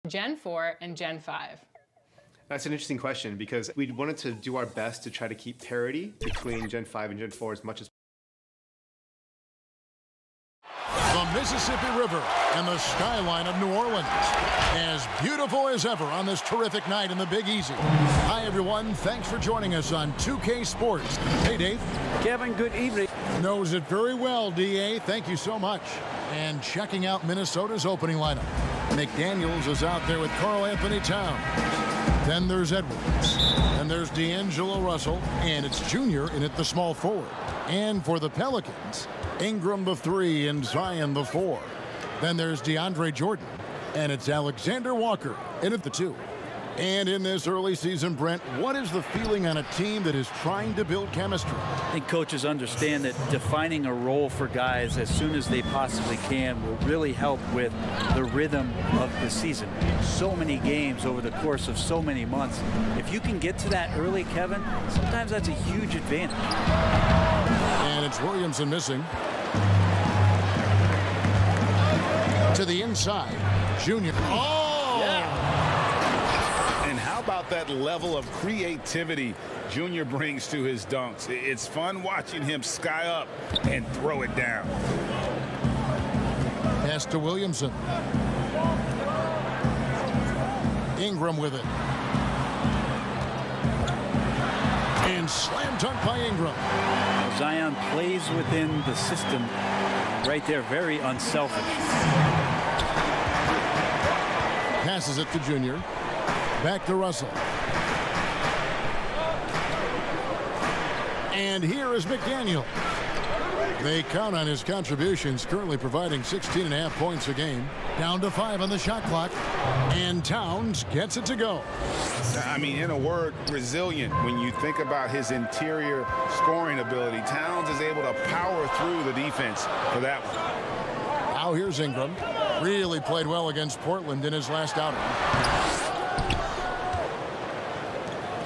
Gen 4 and Gen 5? That's an interesting question because we wanted to do our best to try to keep parity between Gen 5 and Gen 4 as much as the Mississippi River and the skyline of New Orleans. As beautiful as ever on this terrific night in the Big Easy. Hi, everyone. Thanks for joining us on 2K Sports. Hey, Dave. Kevin, good evening. Knows it very well, D.A. Thank you so much. And checking out Minnesota's opening lineup. McDaniels is out there with Karl Anthony Towns. Then there's Edwards. And there's D'Angelo Russell. And it's Junior in at the small forward. And for the Pelicans, Ingram the 3 and Zion the 4. Then there's DeAndre Jordan. And it's Alexander Walker in at the 2. And in this early season, Brent, what is the feeling on a team that is trying to build chemistry? I think coaches understand that defining a role for guys as soon as they possibly can will really help with the rhythm of the season. So many games over the course of so many months. If you can get to that early, Kevin, sometimes that's a huge advantage. And it's Williamson missing. To the inside, Junior. Oh! Yeah. And how about that level of creativity Junior brings to his dunks? It's fun watching him sky up and throw it down. Pass to Williamson. Ingram with it. And slam dunk by Ingram. Zion plays within the system right there, very unselfish. Passes it to Junior. Back to Russell. And here is McDaniel. They count on his contributions, currently providing 16.5 points a game. Down to 5 on the shot clock. And Towns gets it to go. I mean, in a word, resilient. When you think about his interior scoring ability, Towns is able to power through the defense for that one. Now here's Ingram. Really played well against Portland in his last outing.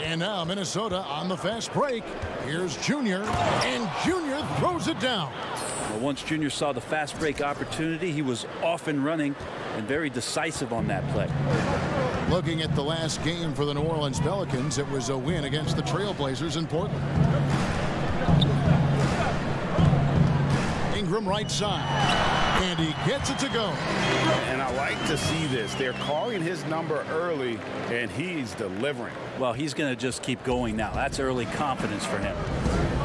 And now Minnesota on the fast break. Here's Junior, and Junior throws it down. Well, once Junior saw the fast break opportunity, he was off and running and very decisive on that play. Looking at the last game for the New Orleans Pelicans, it was a win against the Trailblazers in Portland. Ingram right side, and he gets it to go. And I like to see this. They're calling his number early, and he's delivering. Well, he's going to just keep going now. That's early confidence for him.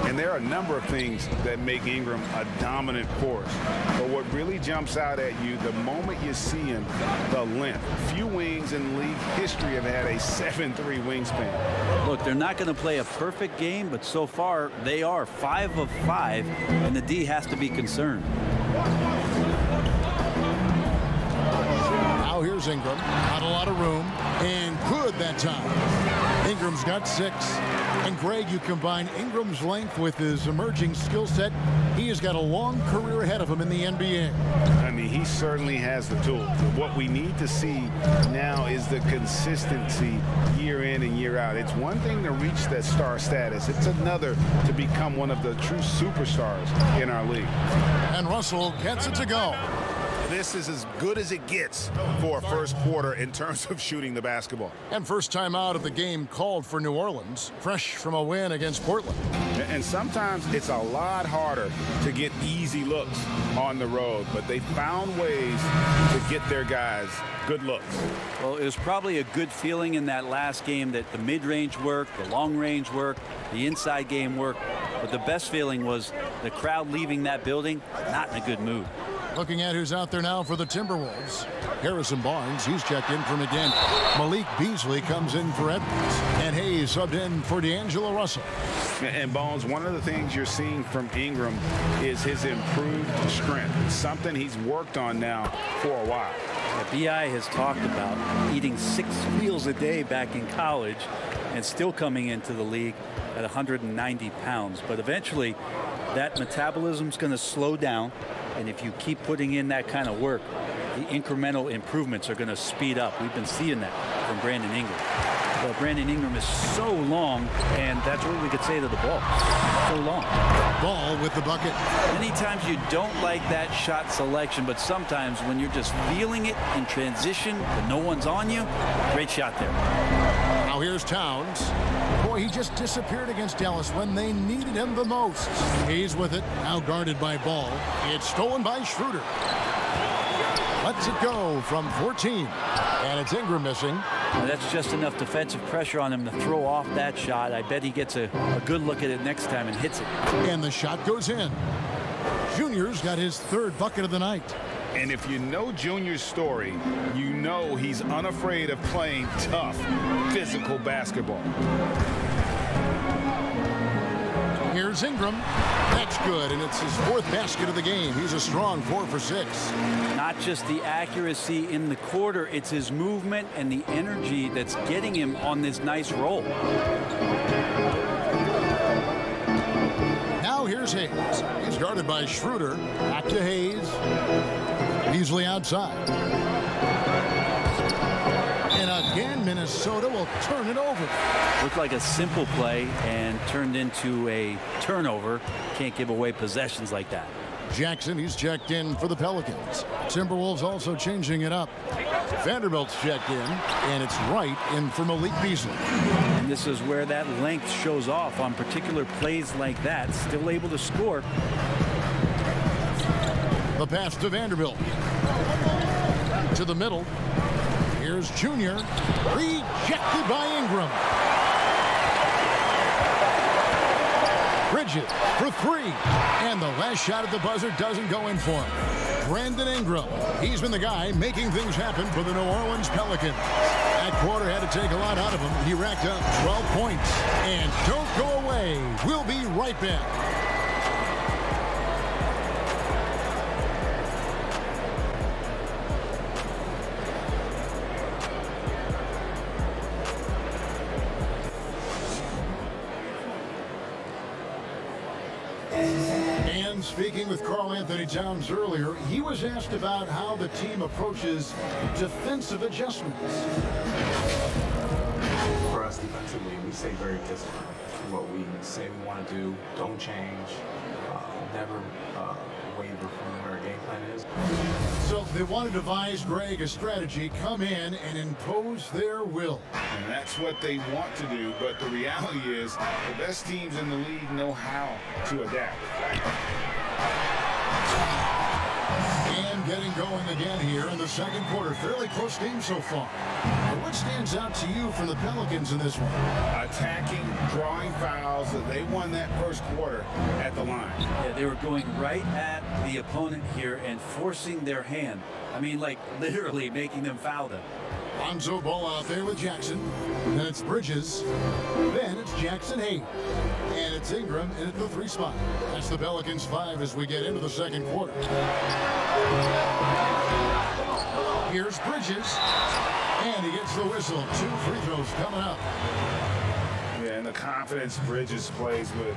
And there are a number of things that make Ingram a dominant force. But what really jumps out at you, the moment you see him, the length. Few wings in league history have had a 7'3" wingspan. Look, they're not going to play a perfect game, but so far they are 5 of 5, and the D has to be concerned. Now here's Ingram. Not a lot of room, and good that time. Ingram's got 6. And Greg, you combine Ingram's length with his emerging skill set, he has got a long career ahead of him in the NBA. I mean, he certainly has the tools. What we need to see now is the consistency year in and year out. It's one thing to reach that star status. It's another to become one of the true superstars in our league. And Russell gets it to go. This is as good as it gets for a first quarter in terms of shooting the basketball. And first time out of the game called for New Orleans, fresh from a win against Portland. And sometimes it's a lot harder to get easy looks on the road, but they found ways to get their guys good looks. Well, it was probably a good feeling in that last game that the mid-range worked, the long-range worked, the inside game worked, but the best feeling was the crowd leaving that building not in a good mood. Looking at who's out there now for the Timberwolves. Harrison Barnes, he's checked in from again. Malik Beasley comes in for Edwards. And Hayes subbed in for D'Angelo Russell. And Bones, one of the things you're seeing from Ingram is his improved strength. It's something he's worked on now for a while. B.I. has talked about eating 6 meals a day back in college and still coming into the league at 190 pounds. But eventually, that metabolism's going to slow down. And if you keep putting in that kind of work, the incremental improvements are going to speed up. We've been seeing that from Brandon Ingram. Well, Brandon Ingram is so long, and that's what we could say to the ball. So long. Ball with the bucket. Many times you don't like that shot selection, but sometimes when you're just feeling it in transition, when no one's on you, great shot there. Now here's Towns. Boy, he just disappeared against Dallas when they needed him the most. He's with it, now guarded by Ball. It's stolen by Schroeder. Lets it go from 14. And it's Ingram missing. Now that's just enough defensive pressure on him to throw off that shot. I bet he gets a good look at it next time and hits it. And the shot goes in. Junior's got his third bucket of the night. And if you know Junior's story, you know he's unafraid of playing tough, physical basketball. Here's Ingram. That's good, and it's his fourth basket of the game. He's a strong 4 for 6. Not just the accuracy in the quarter, it's his movement and the energy that's getting him on this nice roll. Now here's Hayes. He's guarded by Schroeder. Back to Hayes. Beasley outside. And again, Minnesota will turn it over. Looked like a simple play and turned into a turnover. Can't give away possessions like that. Jackson, he's checked in for the Pelicans. Timberwolves also changing it up. Vanderbilt's checked in, and it's Wright in for Malik Beasley. And this is where that length shows off on particular plays like that. Still able to score. The pass to Vanderbilt. To the middle. Here's Junior. Rejected by Ingram. Bridges for 3. And the last shot at the buzzer doesn't go in for him. Brandon Ingram. He's been the guy making things happen for the New Orleans Pelicans. That quarter had to take a lot out of him. He racked up 12 points. And don't go away. We'll be right back. And speaking with Karl Anthony Towns earlier, he was asked about how the team approaches defensive adjustments. For us defensively, we stay very disciplined. What we say we want to do, don't change, never waver from where our game plan is. So they want to devise, Greg, a strategy, come in and impose their will. And that's what they want to do, but the reality is the best teams in the league know how to adapt. And getting going again here in the second quarter. Fairly close game so far. But what stands out to you from the Pelicans in this one? Attacking, drawing fouls. They won that first quarter at the line. Yeah, they were going right at the opponent here and forcing their hand. I mean, like literally making them foul them. Lonzo Ball out there with Jackson. Then it's Bridges. Then it's Jackson Hayes. And it's Ingram in at the 3 spot. That's the Pelicans 5 as we get into the second quarter. Here's Bridges. And he gets the whistle. 2 free throws coming up. Yeah, and the confidence Bridges plays with.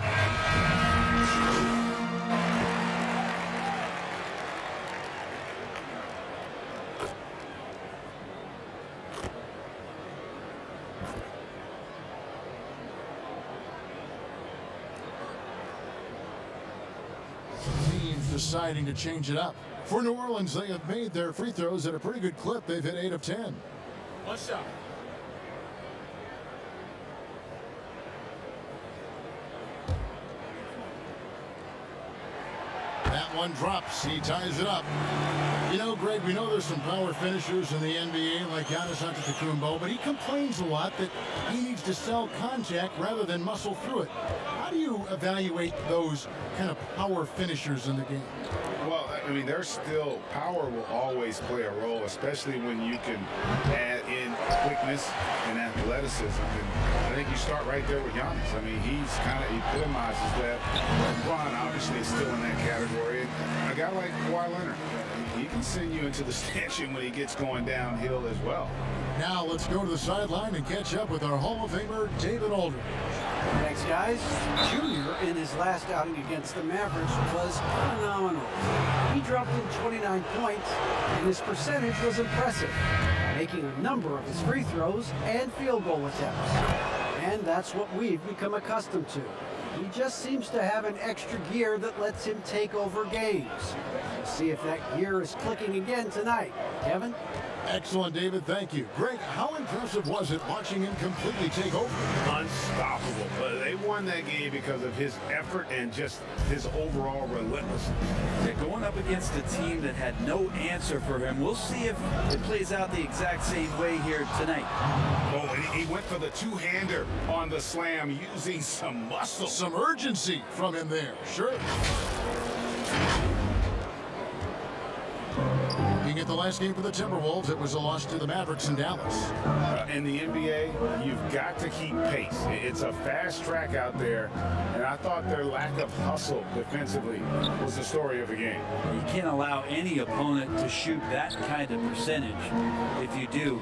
Deciding to change it up. For New Orleans, they have made their free throws at a pretty good clip. They've hit 8 of 10. What's up? That one drops. He ties it up. You know, Greg, we know there's some power finishers in the NBA like Giannis Antetokounmpo, but he complains a lot that he needs to sell contact rather than muscle through it. How do you evaluate those kind of power finishers in the game? Well, I mean, there's still power will always play a role, especially when you can add in quickness and athleticism. And I think you start right there with Giannis. I mean, he's kind of epitomizes that. LeBron obviously is still in that category. And a guy like Kawhi Leonard, he can send you into the stanchion when he gets going downhill as well. Now let's go to the sideline and catch up with our Hall of Famer, David Aldridge. Thanks, guys. Junior, in his last outing against the Mavericks, was phenomenal. He dropped in 29 points, and his percentage was impressive, making a number of his free throws and field goal attempts. And that's what we've become accustomed to. He just seems to have an extra gear that lets him take over games. We'll see if that gear is clicking again tonight. Kevin? Excellent, David. Thank you. Greg, how impressive was it watching him completely take over? Unstoppable. But they won that game because of his effort and just his overall relentlessness. They're going up against a team that had no answer for him. We'll see if it plays out the exact same way here tonight. Oh, and he went for the two-hander on the slam using some muscle. Some urgency from him there. Sure. Looking at the last game for the Timberwolves, it was a loss to the Mavericks in Dallas. In the NBA, you've got to keep pace. It's a fast track out there, and I thought their lack of hustle defensively was the story of the game. You can't allow any opponent to shoot that kind of percentage. If you do,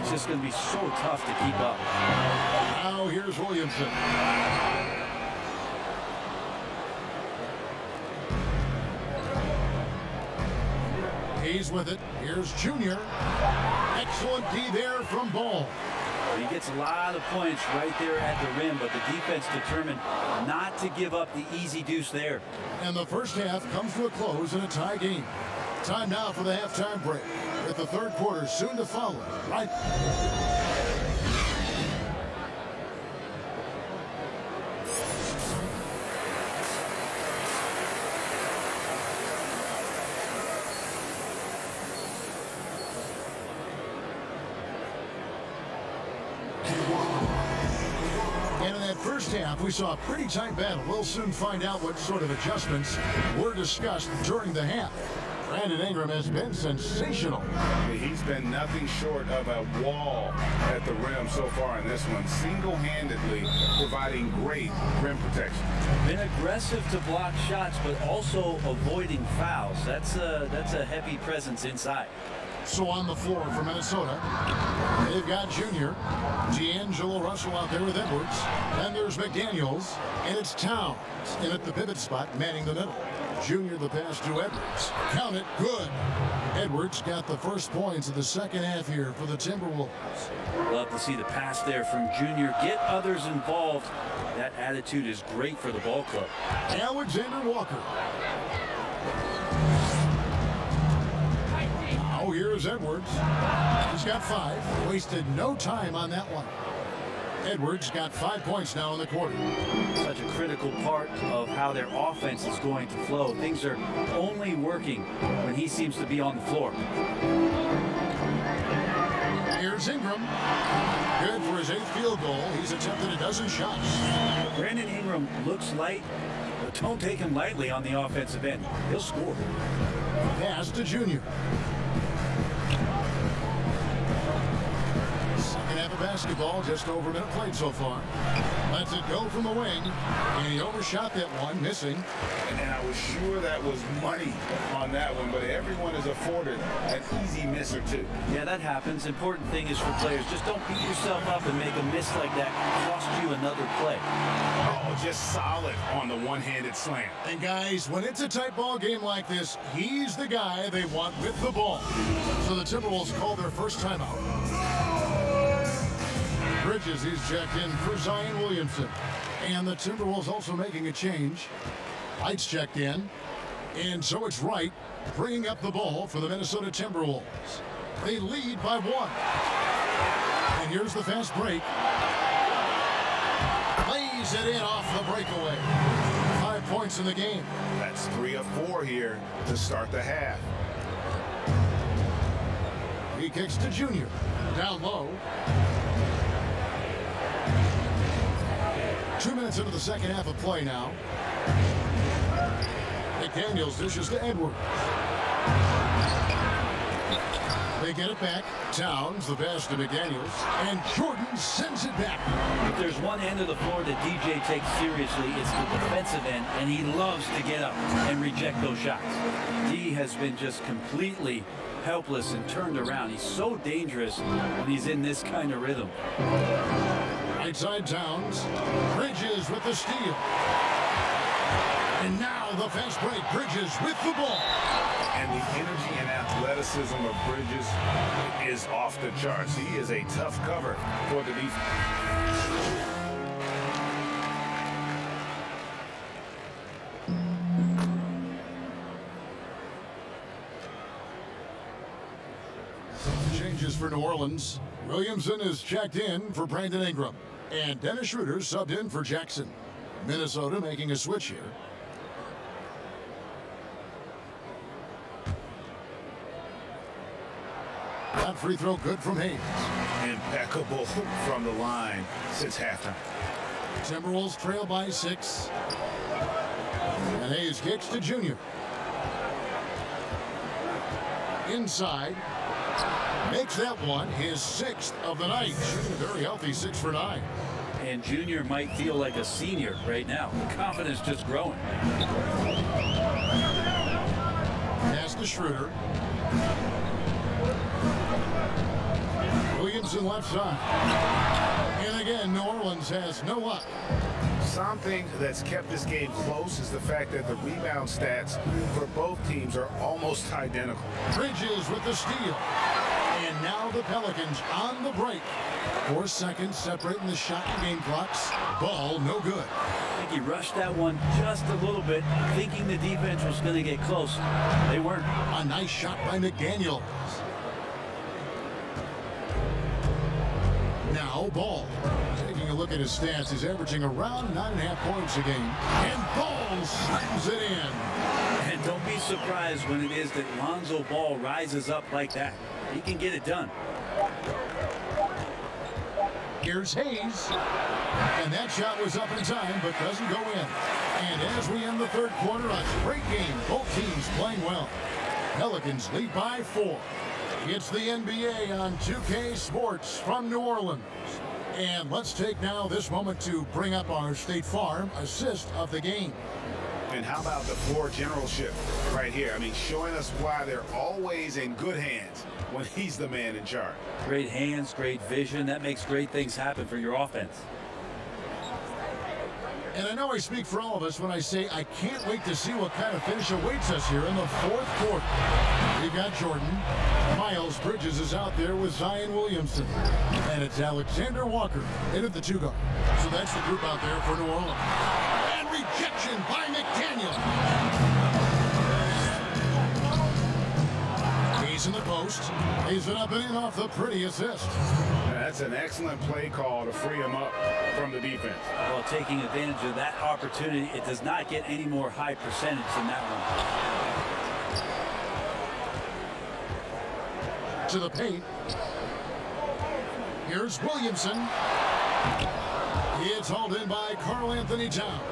it's just going to be so tough to keep up. Now here's Williamson. He's with it. Here's Junior. Excellent D there from Ball. He gets a lot of points right there at the rim, but the defense determined not to give up the easy deuce there. And the first half comes to a close in a tie game. Time now for the halftime break, with the third quarter soon to follow. Right. And in that first half, we saw a pretty tight battle. We'll soon find out what sort of adjustments were discussed during the half. Brandon Ingram has been sensational. He's been nothing short of a wall at the rim so far in this one, single-handedly providing great rim protection. Been aggressive to block shots, but also avoiding fouls. That's a heavy presence inside. So on the floor for Minnesota, they've got Junior, D'Angelo Russell out there with Edwards. Then there's McDaniels, and it's Towns in at the pivot spot, manning the middle. Junior the pass to Edwards. Count it, good. Edwards got the first points of the second half here for the Timberwolves. Love to see the pass there from Junior. Get others involved. That attitude is great for the ball club. Alexander Walker. Now here's Edwards. He's got 5. Wasted no time on that one. Edwards got 5 points now in the quarter. Such a critical part of how their offense is going to flow. Things are only working when he seems to be on the floor. Here's Ingram. Good for his 8th field goal. He's attempted a dozen shots. Brandon Ingram looks light, but don't take him lightly on the offensive end. He'll score. Pass to Junior. Second half of basketball, just over a minute played so far. Lets it go from the wing, and he overshot that one, missing. And I was sure that was money on that one, but everyone is afforded an easy miss or two. Yeah, that happens. Important thing is for players, just don't beat yourself up and make a miss like that cost you another play. Oh, just solid on the one-handed slam. And guys, when it's a tight ball game like this, he's the guy they want with the ball. So the Timberwolves call their first timeout. Bridges, he's checked in for Zion Williamson. And the Timberwolves also making a change. Lights checked in. And so it's Wright bringing up the ball for the Minnesota Timberwolves. They lead by 1. And here's the fast break. Lays it in off the breakaway. 5 points in the game. That's 3 of 4 here to start the half. He kicks to Junior. Down low. 2 minutes into the second half of play now. McDaniels dishes to Edwards. They get it back. Towns, the pass to McDaniels. And Jordan sends it back. If there's one end of the floor that DJ takes seriously, it's the defensive end, and he loves to get up and reject those shots. D has been just completely helpless and turned around. He's so dangerous when he's in this kind of rhythm. Right side Towns. Bridges with the steal. And now the fast break. Bridges with the ball. And the energy and athleticism of Bridges is off the charts. He is a tough cover for the defense. changes for New Orleans. Williamson is checked in for Brandon Ingram. And Dennis Schroeder subbed in for Jackson. Minnesota making a switch here. That free throw good from Hayes. Impeccable from the line since halftime. Timberwolves trail by 6. And Hayes kicks to Junior. Inside. Makes that one his 6th of the night. Shooting very healthy, 6 for 9. And Junior might feel like a senior right now. The confidence just growing. Pass to Schroeder. Williamson left side. And again, New Orleans has no luck. Something that's kept this game close is the fact that the rebound stats for both teams are almost identical. Bridges with the steal. And now the Pelicans on the break. 4 seconds separating the shot and game clocks. Ball no good. I think he rushed that one just a little bit, thinking the defense was going to get close. They weren't. A nice shot by McDaniel. Now Ball. Taking a look at his stats, he's averaging around 9.5 points a game. And Ball slams it in. And don't be surprised when it is that Lonzo Ball rises up like that. He can get it done. Here's Hayes. And that shot was up in time, but doesn't go in. And as we end the third quarter, a great game. Both teams playing well. Pelicans lead by 4. It's the NBA on 2K Sports from New Orleans. And let's take now this moment to bring up our State Farm assist of the game. And how about the floor generalship right here? I mean, showing us why they're always in good hands when he's the man in charge. Great hands, great vision. That makes great things happen for your offense. And I know I speak for all of us when I say I can't wait to see what kind of finish awaits us here in the fourth quarter. We've got Jordan. Miles Bridges is out there with Zion Williamson. And it's Alexander Walker in at the 2 guard. So that's the group out there for New Orleans. And rejection by McDaniel. He's in the post. He's it up and in off the pretty assist. That's an excellent play call to free him up from the defense. Well, taking advantage of that opportunity, it does not get any more high percentage than that one. To the paint. Here's Williamson. It's hauled in by Karl Anthony Towns.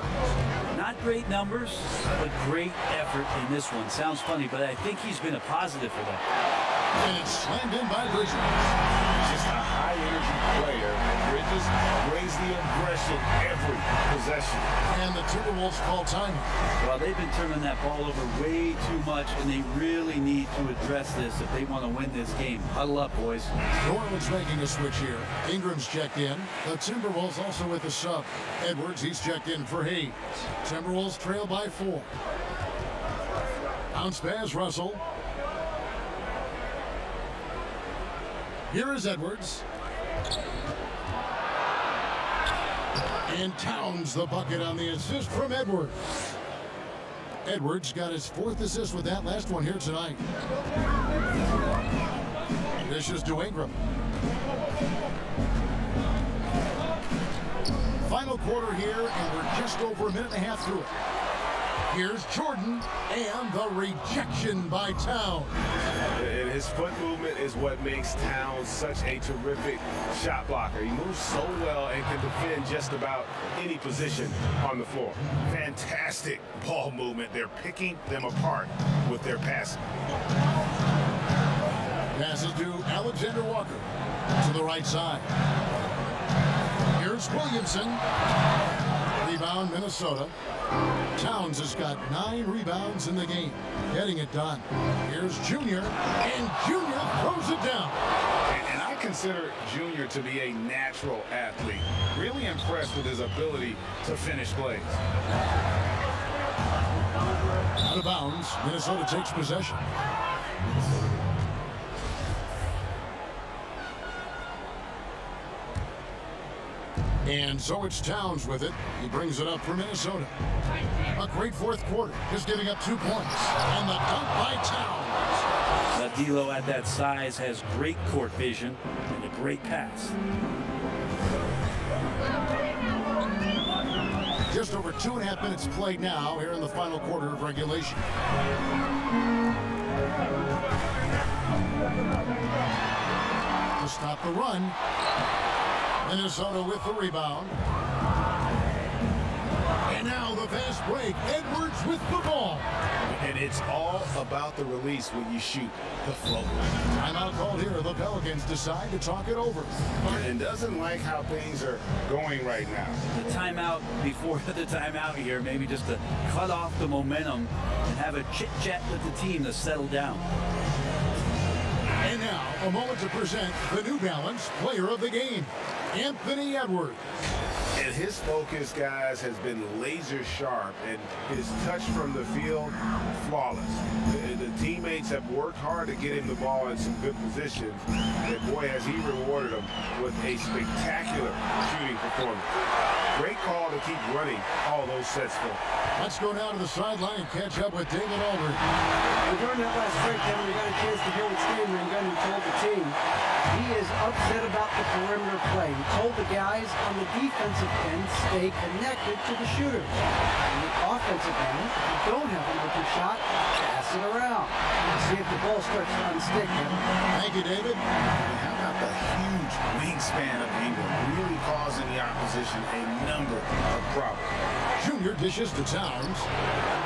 Not great numbers, but great effort in this one. Sounds funny, but I think he's been a positive for that. And it's slammed in by Bridges. Just a high-energy player. Bridges brings the aggression every possession. And the Timberwolves call time. Well, they've been turning that ball over way too much, and they really need to address this if they want to win this game. Huddle up, boys. New Orleans making a switch here. Ingram's checked in. The Timberwolves also with the sub. Edwards, he's checked in for Hayes. Timberwolves trail by 4. Bounce pass, Russell. Here is Edwards. And Towns the bucket on the assist from Edwards. Edwards got his 4th assist with that last one here tonight. Dishes to Ingram. Final quarter here, and we're just over a minute and a half through it. Here's Jordan, and the rejection by Towns. And his foot movement is what makes Towns such a terrific shot blocker. He moves so well and can defend just about any position on the floor. Fantastic ball movement. They're picking them apart with their passing. Passes to Alexander Walker to the right side. Here's Williamson. Rebound, Minnesota. Towns has got 9 rebounds in the game, getting it done. Here's Junior, and Junior throws it down. And I consider Junior to be a natural athlete. Really impressed with his ability to finish plays. Out of bounds, Minnesota takes possession. And so it's Towns with it. He brings it up for Minnesota. A great fourth quarter, just giving up 2 points. And the dunk by Towns. D'Lo at that size has great court vision and a great pass. Just over 2.5 minutes played now here in the final quarter of regulation. To stop the run, Minnesota with the rebound. And now the fast break. Edwards with the ball. And it's all about the release when you shoot the float. Timeout called here. The Pelicans decide to talk it over. And doesn't like how things are going right now. The timeout before the timeout here, maybe just to cut off the momentum and have a chit-chat with the team to settle down. And now, a moment to present the New Balance Player of the Game, Anthony Edwards. And his focus, guys, has been laser sharp, and his touch from the field, flawless. The teammates have worked hard to get him the ball in some good positions, and boy, has he rewarded them with a spectacular shooting performance. Great call to keep running all those sets full. Let's go down to the sideline and catch up with David Aldridge. And during that last break, Kevin, we got a chance to hear what Stan Van Gundy told the team. He is upset about the perimeter play. He told the guys on the defensive end stay connected to the shooters. On the offensive end, if you don't have an open shot, pass it around. See if the ball starts to unstick him. Thank you, David. And how about the huge wingspan of Ingram, really causing the opposition a number of problems. Junior dishes to Towns.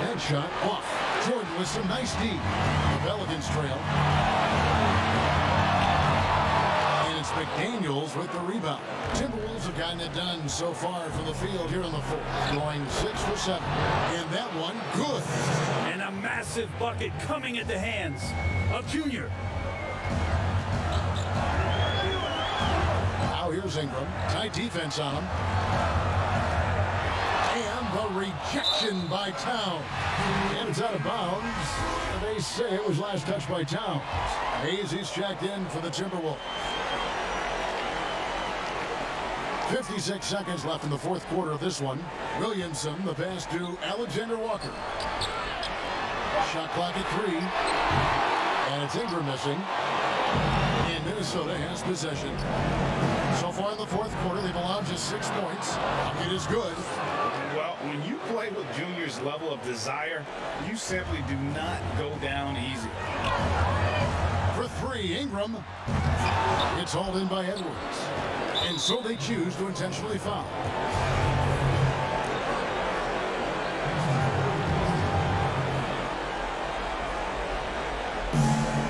Headshot off. Jordan with some nice D. The Pelicans trail. And it's McDaniels with the rebound. Timberwolves have gotten it done so far from the field here in the fourth. Going 6 for 7. And that one, good. And a massive bucket coming at the hands of Junior. Now here's Ingram. Tight defense on him. And the rejection by Towns. And it's out of bounds. They say it was last touched by Towns. Hayes checked in for the Timberwolves. 56 seconds left in the fourth quarter of this one. Williamson, the pass to Alexander Walker. Shot clock at 3. And it's Ingram missing. And Minnesota has possession. So far in the fourth quarter, they've allowed just 6 points. It is good. Well, when you play with Junior's level of desire, you simply do not go down easy. For 3, Ingram. It's hauled in by Edwards. And so they choose to intentionally foul.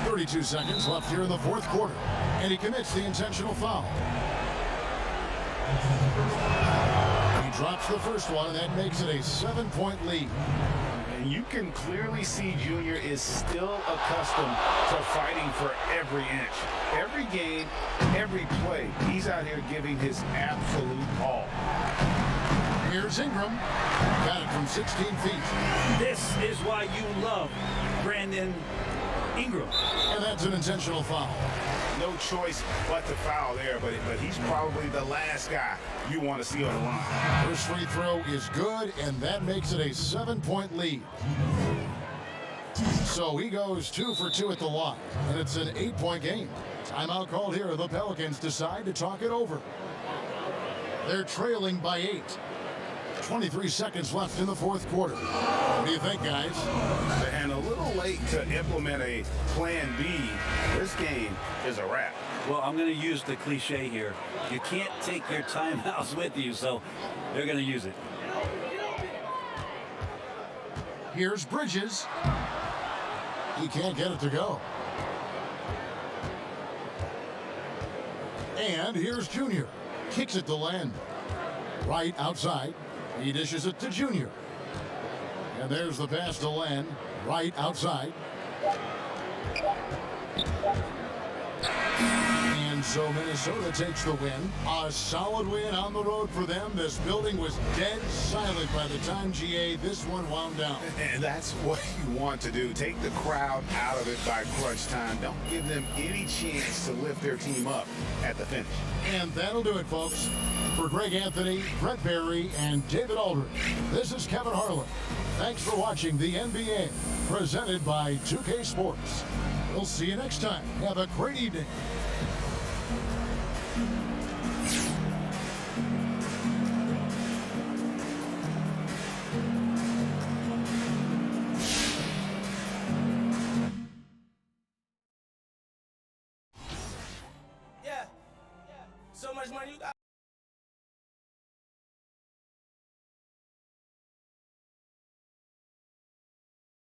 .32 seconds left here in the fourth quarter. And he commits the intentional foul. He drops the first one, and that makes it a 7-point lead. And you can clearly see Junior is still accustomed to fighting for every inch. Every game, every play, he's out here giving his absolute all. Here's Ingram. Got it from 16 feet. This is why you love Brandon Ingram. And that's an intentional foul. No choice but to foul there, but he's probably the last guy you want to see on the line. First free throw is good, and that makes it a 7-point lead. So he goes 2 for 2 at the line, and it's an 8-point game. Timeout called here. The Pelicans decide to talk it over. They're trailing by 8. 23 seconds left in the fourth quarter. What do you think, guys? And a little late to implement a plan B. This game is a wrap. Well, I'm going to use the cliche here. You can't take your timeouts with you, so they're going to use it. Here's Bridges. He can't get it to go. And here's Junior. Kicks it to Land. Right outside. He dishes it to Junior. And there's the pass to Land. Right outside. And so Minnesota takes the win. A solid win on the road for them. This building was dead silent by the time, GA, this one wound down. And that's what you want to do. Take the crowd out of it by crunch time. Don't give them any chance to lift their team up at the finish. And that'll do it, folks. For Greg Anthony, Brett Barry, and David Aldridge, this is Kevin Harlan. Thanks for watching the NBA, presented by 2K Sports. We'll see you next time. Have a great evening. Yeah. So much money you got.